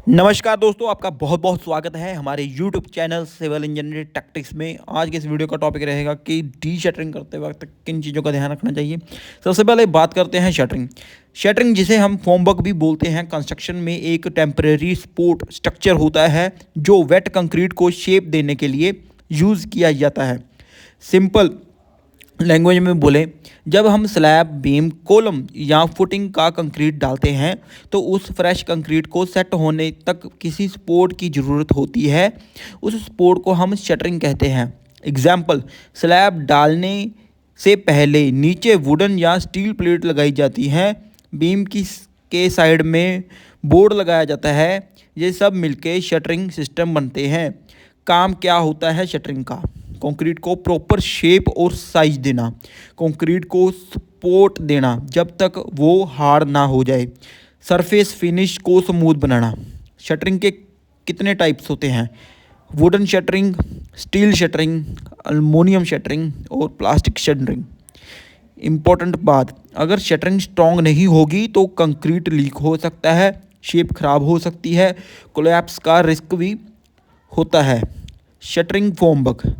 नमस्कार दोस्तों, आपका बहुत बहुत स्वागत है हमारे YouTube channel civil engineering tactics में। आज के इस वीडियो का टॉपिक रहेगा कि डी शटरिंग करते वक्त किन चीज़ों का ध्यान रखना चाहिए। सबसे पहले बात करते हैं शटरिंग। शटरिंग जिसे हम फॉर्मवर्क भी बोलते हैं, कंस्ट्रक्शन में एक टेम्परेरी सपोर्ट स्ट्रक्चर होता है जो वेट कंक्रीट को शेप देने के लिए यूज़ किया जाता है। सिंपल लैंग्वेज में बोले, जब हम स्लैब, बीम, कॉलम या फुटिंग का कंक्रीट डालते हैं तो उस फ्रेश कंक्रीट को सेट होने तक किसी सपोर्ट की ज़रूरत होती है। उस सपोर्ट को हम शटरिंग कहते हैं। एग्जाम्पल, स्लैब डालने से पहले नीचे वुडन या स्टील प्लेट लगाई जाती है, बीम की के साइड में बोर्ड लगाया जाता है। ये सब मिलके शटरिंग सिस्टम बनते हैं। काम क्या होता है शटरिंग का? कंक्रीट को प्रॉपर शेप और साइज देना, कंक्रीट को सपोर्ट देना जब तक वो हार्ड ना हो जाए, सरफेस फिनिश को स्मूथ बनाना। शटरिंग के कितने टाइप्स होते हैं? Wooden shuttering, steel shuttering, aluminium shuttering और प्लास्टिक शटरिंग। इम्पोर्टेंट बात, अगर शटरिंग स्ट्रॉन्ग नहीं होगी तो कंक्रीट लीक हो सकता है, शेप खराब हो सकती है, कोलैप्स का रिस्क भी होता है। Shuttering formwork.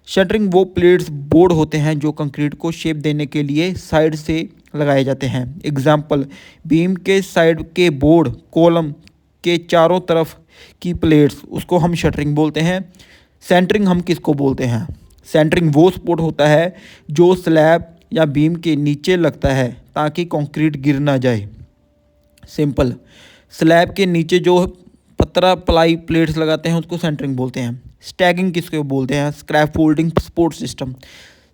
शटरिंग वो प्लेट्स, बोर्ड होते हैं जो कंक्रीट को शेप देने के लिए साइड से लगाए जाते हैं। एग्जाम्पल, बीम के साइड के बोर्ड, कॉलम के चारों तरफ की प्लेट्स, उसको हम शटरिंग बोलते हैं। सेंटरिंग हम किसको बोलते हैं? सेंटरिंग वो सपोर्ट होता है जो स्लैब या बीम के नीचे लगता है ताकि कंक्रीट गिर ना जाए। सिंपल, स्लैब के नीचे जो पतरा प्लाई प्लेट्स लगाते हैं उसको सेंटरिंग बोलते हैं। स्टैगिंग किसको बोलते हैं? Scrap folding support system.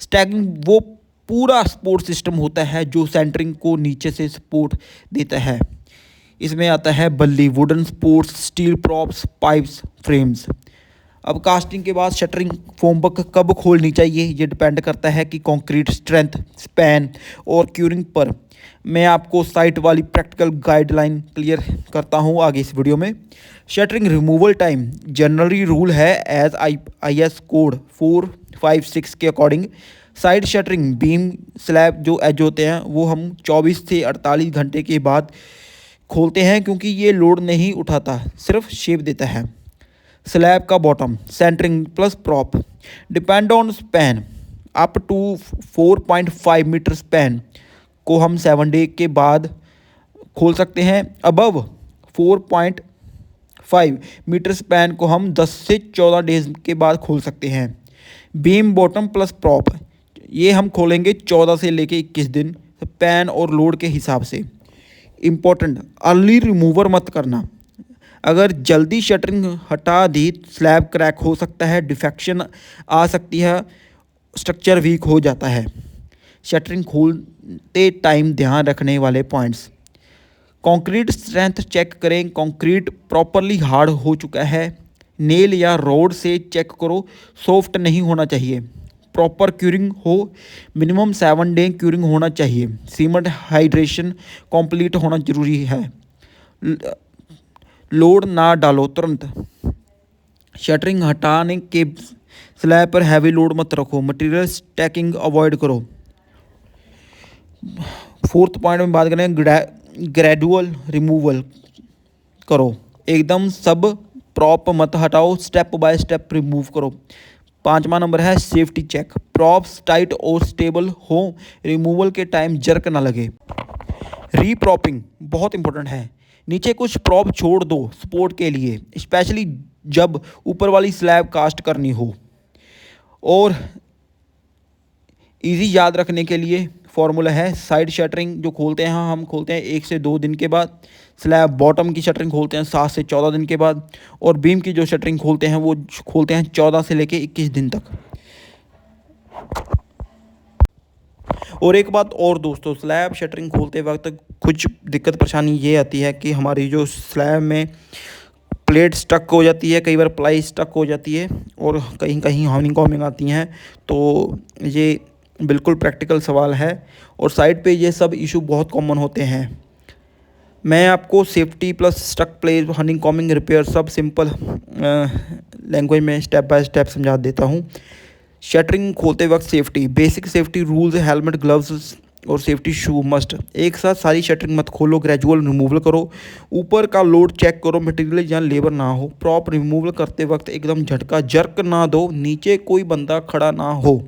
Staging वो पूरा सपोर्ट सिस्टम होता है जो सेंटरिंग को नीचे से सपोर्ट देता है। इसमें आता है बल्ली, wooden supports, steel props, pipes, frames. अब कास्टिंग के बाद शटरिंग फॉर्मवर्क कब खोलनी चाहिए, ये डिपेंड करता है कि कंक्रीट स्ट्रेंथ, स्पैन और क्यूरिंग पर। मैं आपको साइट वाली प्रैक्टिकल गाइडलाइन क्लियर करता हूँ आगे इस वीडियो में। Shuttering removal time generally rule है एज IS कोड 456 के according. Side shuttering, beam slab जो एज होते हैं वो हम 24 से 48 घंटे के बाद खोलते हैं क्योंकि ये लोड नहीं उठाता, सिर्फ शेप देता है। स्लैब का bottom, centering plus prop, depend on span. Up to 4.5 metre span को हम 7 डे के बाद खोल सकते हैं। अबव 4.5 मीटर स्पैन को हम 10 से 14 डेज के बाद खोल सकते हैं। बीम बॉटम प्लस प्रॉप, ये हम खोलेंगे 14 से लेके 21 दिन, स्पैन और लोड के हिसाब से। इम्पोर्टेंट, अर्ली रिमूवर मत करना। अगर जल्दी शटरिंग हटा दी स्लैब क्रैक हो सकता है, डिफेक्शन आ सकती है, स्ट्रक्चर वीक हो जाता है। शटरिंग खोलते टाइम ध्यान रखने वाले पॉइंट्स: कंक्रीट स्ट्रेंथ चेक करें, कंक्रीट प्रॉपरली हार्ड हो चुका है। नेल या रोड से चेक करो, सॉफ्ट नहीं होना चाहिए। प्रॉपर क्यूरिंग हो, मिनिमम 7 डे क्यूरिंग होना चाहिए। सीमेंट हाइड्रेशन कंप्लीट होना जरूरी है। लोड ना डालो तुरंत। शटरिंग हटाने के स्लैब पर हैवी लोड मत रखो। मटेरियल स्टैकिंग अवॉइड करो। फोर्थ पॉइंट में बात करें, ग्रेजुअल रिमूवल करो, एकदम सब प्रॉप मत हटाओ, स्टेप बाय स्टेप रिमूव करो। 5वां नंबर है सेफ्टी चेक, प्रॉप्स टाइट और स्टेबल हो, रिमूवल के टाइम जर्क ना लगे। रीप्रॉपिंग बहुत इंपॉर्टेंट है, नीचे कुछ प्रॉप छोड़ दो सपोर्ट के लिए, स्पेशली जब ऊपर वाली स्लैब कास्ट करनी हो। और इजी याद रखने के लिए फॉर्मूला है, साइड शटरिंग जो खोलते हैं हम खोलते हैं 1 से 2 दिन के बाद, स्लैब बॉटम की शटरिंग खोलते हैं 7 से 14 दिन के बाद, और बीम की जो शटरिंग खोलते हैं वो खोलते हैं 14 से लेके 21 दिन तक। और एक बात और दोस्तों, स्लैब शटरिंग खोलते वक्त कुछ दिक्कत परेशानी ये आती है कि हमारी जो स्लैब में प्लेट स्टक हो जाती है, कई बार प्लाई स्टक हो जाती है और कहीं कहीं हॉर्निंग कॉमिंग आती हैं। तो ये बिल्कुल प्रैक्टिकल सवाल है और साइट पे ये सब इशू बहुत कॉमन होते हैं। मैं आपको safety plus stuck plate, horning coming repair सब सिंपल लैंग्वेज में स्टेप बाय स्टेप समझा देता हूँ। शटरिंग खोलते वक्त safety, basic safety rules, helmet, gloves और सेफ्टी शू मस्ट। एक साथ सारी शटरिंग मत खोलो, ग्रेजुअल रिमूवल करो। ऊपर का लोड चेक करो, मटेरियल या लेबर ना हो। प्रॉप रिमूवल करते वक्त एकदम झटका जर्क ना दो, नीचे कोई बंदा खड़ा ना हो,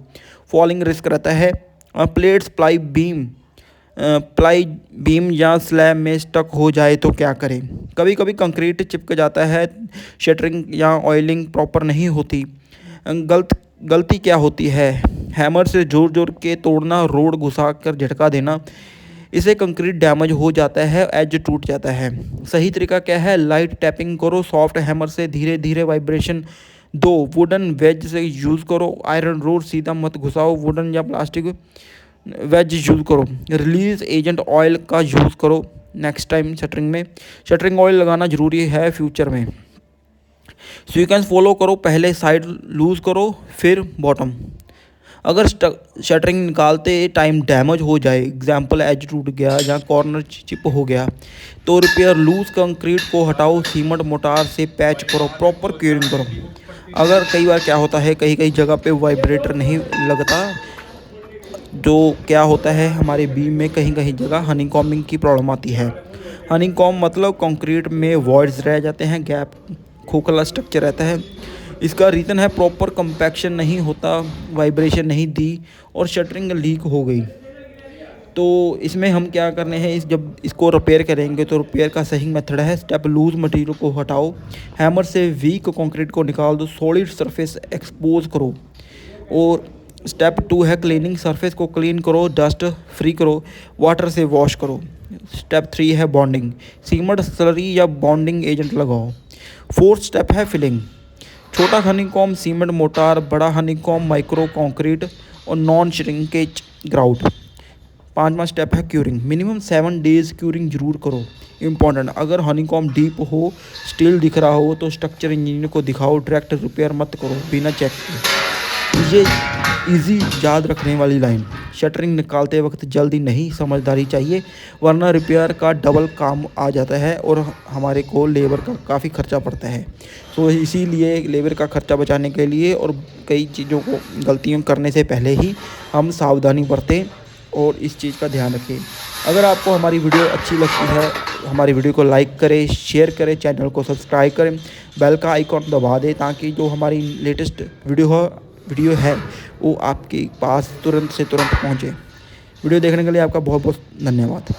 फॉलिंग रिस्क रहता है। प्लेट्स प्लाई बीम या स्लैब में स्टक हो जाए तो क्या करें। कभी कभी कंक्रीट चिपक जाता है, शटरिंग या ऑयलिंग प्रॉपर नहीं होती। गलती क्या होती है, हैमर से जोर जोर के तोड़ना, रोड घुसा कर झटका देना, इससे कंक्रीट डैमेज हो जाता है, एज टूट जाता है। सही तरीका क्या है, लाइट टैपिंग करो, सॉफ्ट हैमर से धीरे धीरे वाइब्रेशन दो, वुडन वेज से यूज़ करो, आयरन रोड सीधा मत घुसाओ, वुडन या प्लास्टिक वेज यूज़ करो। रिलीज एजेंट ऑयल का यूज़ करो नेक्स्ट टाइम शटरिंग में। शटरिंग ऑयल लगाना ज़रूरी है फ्यूचर में। सीक्वेंस फॉलो करो, पहले साइड लूज़ करो फिर बॉटम। अगर शटरिंग निकालते टाइम डैमेज हो जाए, एग्जाम्पल एज टूट गया या कॉर्नर चिप हो गया, तो रिपेयर लूज कंक्रीट को हटाओ, सीमेंट मोटार से पैच करो, प्रॉपर क्यूरिंग करो। अगर कई बार क्या होता है, कई कई जगह पे वाइब्रेटर नहीं लगता, जो क्या होता है हमारे बीम में कहीं कहीं जगह हनीकॉम्बिंग की प्रॉब्लम आती है। हनीकॉम्ब मतलब कंक्रीट में वॉइड्स रह जाते हैं, गैप, खोखला स्ट्रक्चर रहता है। इसका रीज़न है प्रॉपर कंपैक्शन नहीं होता, वाइब्रेशन नहीं दी और शटरिंग लीक हो गई। तो इसमें हम क्या करने हैं, जब इसको रिपेयर करेंगे तो रिपेयर का सही मेथड है, स्टेप लूज मटेरियल को हटाओ, हैमर से वीक कंक्रीट को निकाल दो, सॉलिड सरफेस एक्सपोज करो। और स्टेप 2 है क्लीनिंग, सरफेस को क्लीन करो, डस्ट फ्री करो, वाटर से वॉश करो। स्टेप 3 है बॉन्डिंग, सीमेंट स्लरी या बॉन्डिंग एजेंट लगाओ। 4th स्टेप है फिलिंग, छोटा हनीकॉम्ब सीमेंट मोटार, बड़ा हनीकॉम्ब माइक्रो कंक्रीट और नॉन श्रिंकेज ग्राउट। 5वां स्टेप है क्यूरिंग, मिनिमम 7 डेज क्यूरिंग जरूर करो, इंपॉर्टेंट। अगर हनीकॉम्ब डीप हो, स्टील दिख रहा हो तो स्ट्रक्चर इंजीनियर को दिखाओ, डायरेक्ट रिपेयर मत करो बिना चेक किए। ये इजी याद रखने वाली लाइन, शटरिंग निकालते वक्त जल्दी नहीं, समझदारी चाहिए, वरना रिपेयर का डबल काम आ जाता है और हमारे को लेबर का काफ़ी खर्चा पड़ता है। तो इसीलिए लेबर का खर्चा बचाने के लिए और कई चीज़ों को गलतियों करने से पहले ही हम सावधानी बरतें और इस चीज़ का ध्यान रखें। अगर आपको हमारी वीडियो अच्छी लगती है, हमारी वीडियो को लाइक करें, शेयर करें, चैनल को सब्सक्राइब करें, बेल का आइकॉन दबा दें, ताकि जो हमारी लेटेस्ट वीडियो है वो आपके पास तुरंत से तुरंत पहुंचे। वीडियो देखने के लिए आपका बहुत बहुत धन्यवाद।